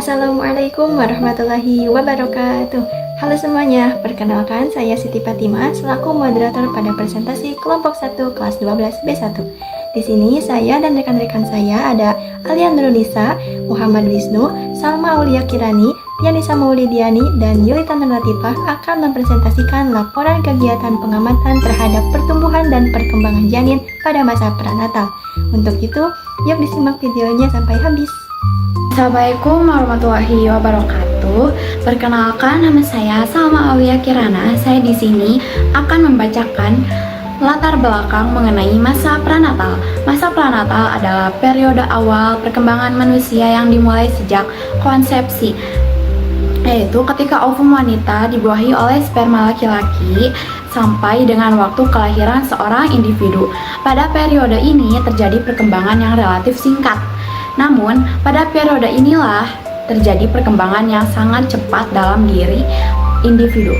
Assalamualaikum warahmatullahi wabarakatuh. Halo semuanya, perkenalkan saya Siti Fatimah selaku moderator pada presentasi kelompok 1 kelas 12 B1. Di sini saya dan rekan-rekan saya ada Alia Nurulisa, Muhammad Wisnu, Salma Aulia Kirani, Yanisa Maulidiani, dan Yulita Nurlatifah akan mempresentasikan laporan kegiatan pengamatan terhadap pertumbuhan dan perkembangan janin pada masa prenatal. Untuk itu, yuk disimak videonya sampai habis. Assalamualaikum warahmatullahi wabarakatuh. Perkenalkan, nama saya Salma Aulia Kirana. Saya di sini akan membacakan latar belakang mengenai masa prenatal. Masa prenatal adalah periode awal perkembangan manusia yang dimulai sejak konsepsi, yaitu ketika ovum wanita dibuahi oleh sperma laki-laki sampai dengan waktu kelahiran seorang individu. Pada periode ini terjadi perkembangan yang relatif singkat. Namun, pada periode inilah terjadi perkembangan yang sangat cepat dalam diri individu.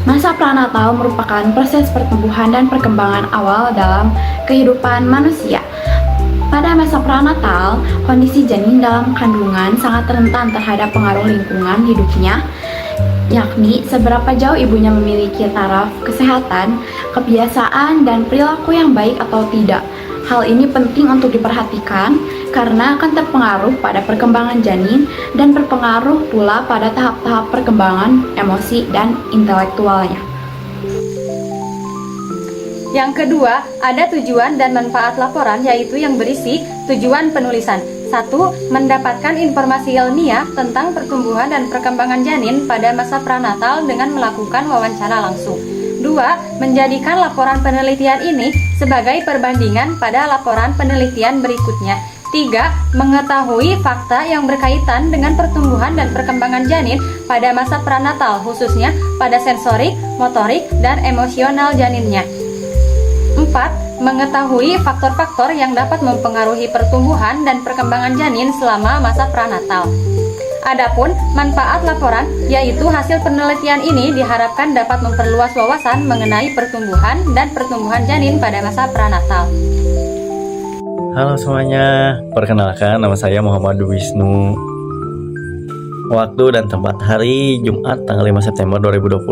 Masa prenatal merupakan proses pertumbuhan dan perkembangan awal dalam kehidupan manusia. Pada masa prenatal, kondisi janin dalam kandungan sangat rentan terhadap pengaruh lingkungan hidupnya, yakni seberapa jauh ibunya memiliki taraf kesehatan, kebiasaan, dan perilaku yang baik atau tidak. Hal ini penting untuk diperhatikan karena akan terpengaruh pada perkembangan janin dan berpengaruh pula pada tahap-tahap perkembangan emosi dan intelektualnya. Yang kedua, ada tujuan dan manfaat laporan, yaitu yang berisi tujuan penulisan. 1. Mendapatkan informasi ilmiah tentang pertumbuhan dan perkembangan janin pada masa prenatal dengan melakukan wawancara langsung. 2. Menjadikan laporan penelitian ini sebagai perbandingan pada laporan penelitian berikutnya. 3. Mengetahui fakta yang berkaitan dengan pertumbuhan dan perkembangan janin pada masa prenatal, khususnya pada sensorik, motorik, dan emosional janinnya. 4. Mengetahui faktor-faktor yang dapat mempengaruhi pertumbuhan dan perkembangan janin selama masa prenatal. Adapun manfaat laporan, yaitu hasil penelitian ini diharapkan dapat memperluas wawasan mengenai pertumbuhan dan pertumbuhan janin pada masa prenatal. Halo semuanya, perkenalkan nama saya Muhammad Wisnu. Waktu dan tempat hari Jumat tanggal 5 September 2025,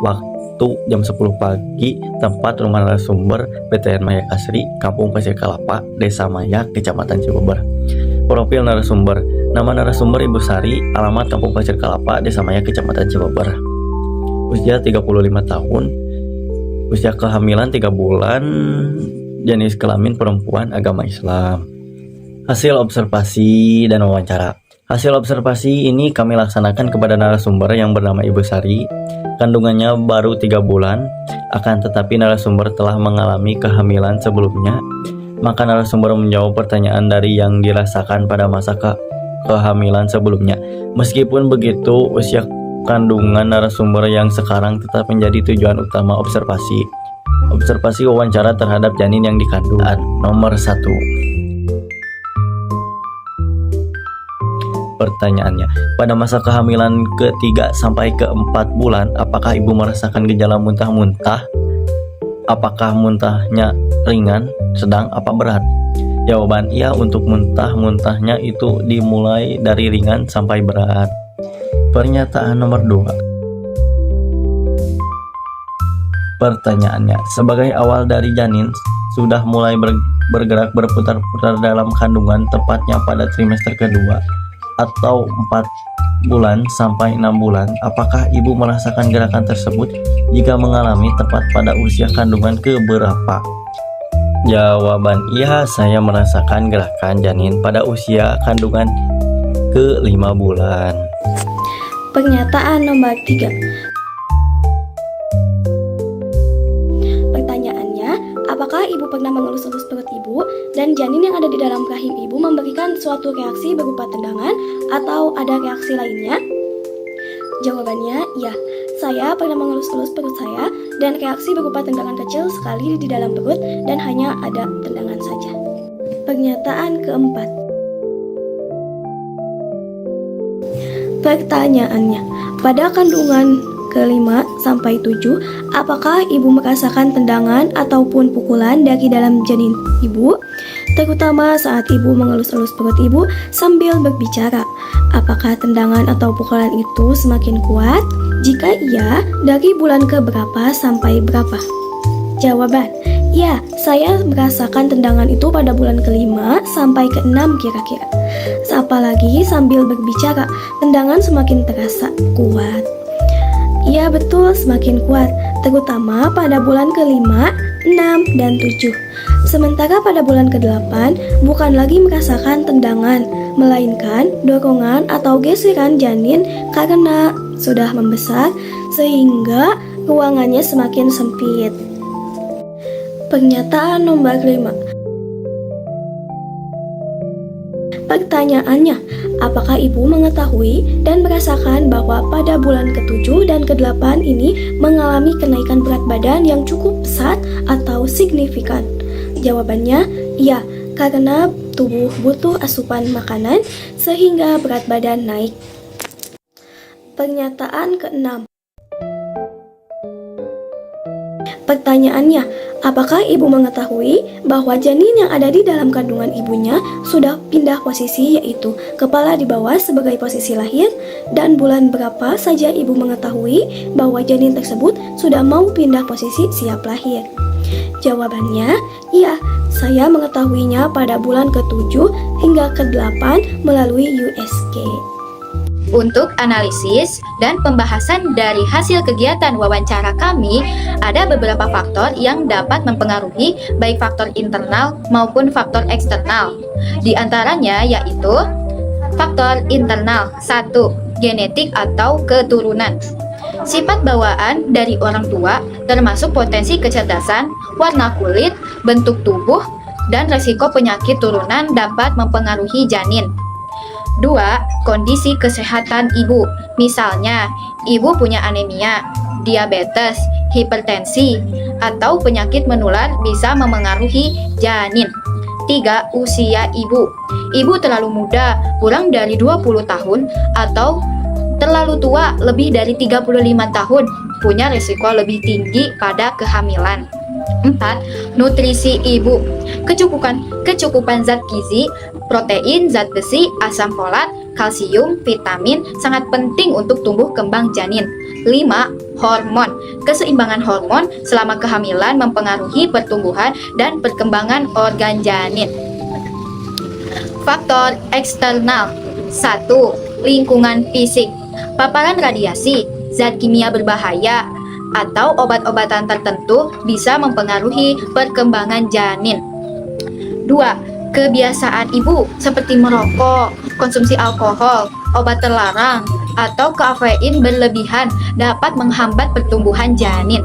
waktu jam 10 pagi, tempat rumah narasumber PTN Maya Kasri, Kampung Pasir Kalapa, Desa Maya, Kecamatan Cibober. Profil narasumber, nama narasumber Ibu Sari, alamat Kampung Pasir Kalapa, Desa Maya, Kecamatan Cibober. Usia 35 tahun, usia kehamilan 3 bulan, jenis kelamin perempuan, agama Islam. Hasil observasi dan wawancara. Hasil observasi ini kami laksanakan kepada narasumber yang bernama Ibu Sari. Kandungannya baru 3 bulan, akan tetapi narasumber telah mengalami kehamilan sebelumnya. Maka narasumber menjawab pertanyaan dari yang dirasakan pada masa kehamilan sebelumnya. Meskipun begitu, usia kandungan narasumber yang sekarang tetap menjadi tujuan utama observasi. Observasi wawancara terhadap janin yang dikandung. Nomor 1. Pertanyaannya, pada masa kehamilan ke-3 sampai ke-4 bulan, apakah ibu merasakan gejala muntah-muntah? Apakah muntahnya ringan, sedang, apa berat? Jawaban iya, untuk muntah-muntahnya itu dimulai dari ringan sampai berat. Pernyataan nomor 2. Pertanyaannya, sebagai awal dari janin sudah mulai bergerak berputar-putar dalam kandungan, tepatnya pada trimester kedua atau 4 bulan sampai 6 bulan, apakah ibu merasakan gerakan tersebut? Jika mengalami, tepat pada usia kandungan ke berapa? Jawaban iya, saya merasakan gerakan janin pada usia kandungan ke 5 bulan. Pernyataan nomor 3. Pertanyaannya, apakah ibu pernah mengelus-elus perut ibu dan janin yang ada di dalam rahim ibu memberikan suatu reaksi berupa tendangan atau ada reaksi lainnya? Jawabannya iya, saya pernah mengelus-elus perut saya dan reaksi berupa tendangan kecil sekali di dalam perut dan hanya ada tendangan saja. Pernyataan keempat. Pertanyaannya, pada kandungan ke-5 sampai 7, apakah ibu merasakan tendangan ataupun pukulan dari dalam janin ibu? Terutama saat ibu mengelus-elus perut ibu sambil berbicara. Apakah tendangan atau pukulan itu semakin kuat? Jika iya, dari bulan ke berapa sampai berapa? Jawaban: ya, saya merasakan tendangan itu pada bulan ke-5 sampai ke-6 kira-kira. Apalagi sambil berbicara, tendangan semakin terasa kuat. Iya betul, semakin kuat, terutama pada bulan ke-5, 6, dan 7. Sementara pada bulan ke-8, bukan lagi merasakan tendangan, melainkan dorongan atau geseran janin karena sudah membesar, sehingga ruangannya semakin sempit. Pernyataan nomor 5. Pertanyaannya, apakah ibu mengetahui dan merasakan bahwa pada bulan ke-7 dan ke-8 ini mengalami kenaikan berat badan yang cukup pesat atau signifikan? Jawabannya, iya, karena tubuh butuh asupan makanan sehingga berat badan naik. Pernyataan ke-6. Pertanyaannya, apakah ibu mengetahui bahwa janin yang ada di dalam kandungan ibunya sudah pindah posisi, yaitu kepala di bawah sebagai posisi lahir, dan bulan berapa saja ibu mengetahui bahwa janin tersebut sudah mau pindah posisi siap lahir? Jawabannya, iya, saya mengetahuinya pada bulan ke-7 hingga ke-8 melalui USG. Untuk analisis dan pembahasan dari hasil kegiatan wawancara kami, ada beberapa faktor yang dapat mempengaruhi baik faktor internal maupun faktor eksternal. Di antaranya yaitu faktor internal. 1. Genetik atau keturunan. Sifat bawaan dari orang tua termasuk potensi kecerdasan, warna kulit, bentuk tubuh, dan resiko penyakit turunan dapat mempengaruhi janin. 2. Kondisi kesehatan ibu. Misalnya, ibu punya anemia, diabetes, hipertensi, atau penyakit menular bisa memengaruhi janin. 3. Usia ibu. Ibu terlalu muda, kurang dari 20 tahun, atau terlalu tua, lebih dari 35 tahun, punya risiko lebih tinggi pada kehamilan. 4. Nutrisi ibu. Kecukupan zat gizi, protein, zat besi, asam folat, kalsium, vitamin sangat penting untuk tumbuh kembang janin. 5. Hormon. Keseimbangan hormon selama kehamilan mempengaruhi pertumbuhan dan perkembangan organ janin. Faktor eksternal. 1. Lingkungan fisik. Paparan radiasi, zat kimia berbahaya, atau obat-obatan tertentu bisa mempengaruhi perkembangan janin. 2. Kebiasaan ibu seperti merokok, konsumsi alkohol, obat terlarang, atau kafein berlebihan dapat menghambat pertumbuhan janin.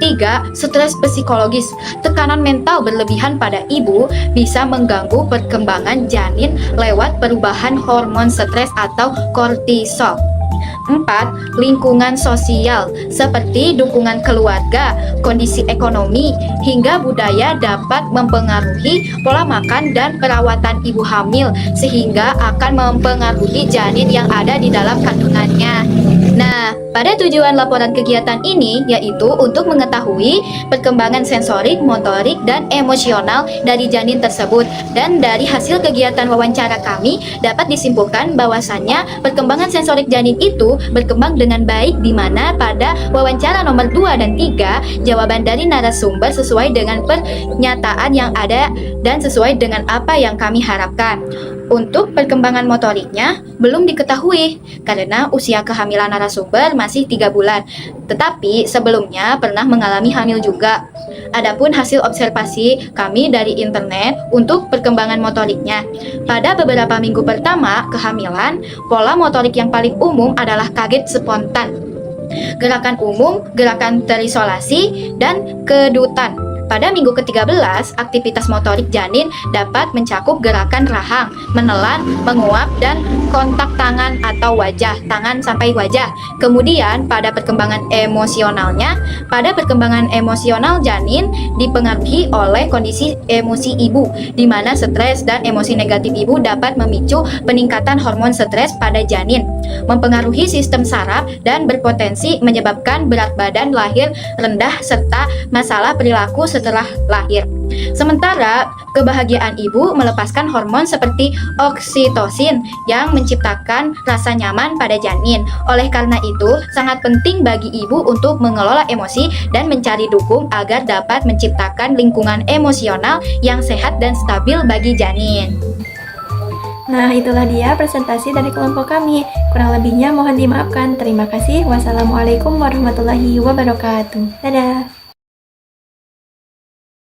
3. Stres psikologis. Tekanan mental berlebihan pada ibu bisa mengganggu perkembangan janin lewat perubahan hormon stres atau kortisol. 4. Lingkungan sosial seperti dukungan keluarga, kondisi ekonomi, hingga budaya dapat mempengaruhi pola makan dan perawatan ibu hamil sehingga akan mempengaruhi janin yang ada di dalam kandungannya. Nah, pada tujuan laporan kegiatan ini yaitu untuk mengetahui perkembangan sensorik, motorik, dan emosional dari janin tersebut. Dan dari hasil kegiatan wawancara kami dapat disimpulkan bahwasannya perkembangan sensorik janin itu berkembang dengan baik, di mana pada wawancara nomor 2 dan 3 jawaban dari narasumber sesuai dengan pernyataan yang ada dan sesuai dengan apa yang kami harapkan. Untuk perkembangan motoriknya belum diketahui karena usia kehamilan narasumber masih 3 bulan, tetapi sebelumnya pernah mengalami hamil juga. Adapun hasil observasi kami dari internet untuk perkembangan motoriknya, pada beberapa minggu pertama kehamilan, pola motorik yang paling umum adalah kaget spontan, gerakan umum, gerakan terisolasi, dan kedutan. Pada minggu ke-13, aktivitas motorik janin dapat mencakup gerakan rahang, menelan, menguap, dan kontak tangan atau wajah, tangan sampai wajah. Kemudian pada perkembangan emosionalnya, pada perkembangan emosional janin dipengaruhi oleh kondisi emosi ibu, di mana stres dan emosi negatif ibu dapat memicu peningkatan hormon stres pada janin, mempengaruhi sistem saraf dan berpotensi menyebabkan berat badan lahir rendah serta masalah perilaku setelah lahir. Sementara kebahagiaan ibu melepaskan hormon seperti oksitosin yang menciptakan rasa nyaman pada janin. Oleh karena itu, sangat penting bagi ibu untuk mengelola emosi dan mencari dukung agar dapat menciptakan lingkungan emosional yang sehat dan stabil bagi janin. Nah, itulah dia presentasi dari kelompok kami. Kurang lebihnya mohon dimaafkan. Terima kasih. Wassalamualaikum warahmatullahi wabarakatuh. Dadah.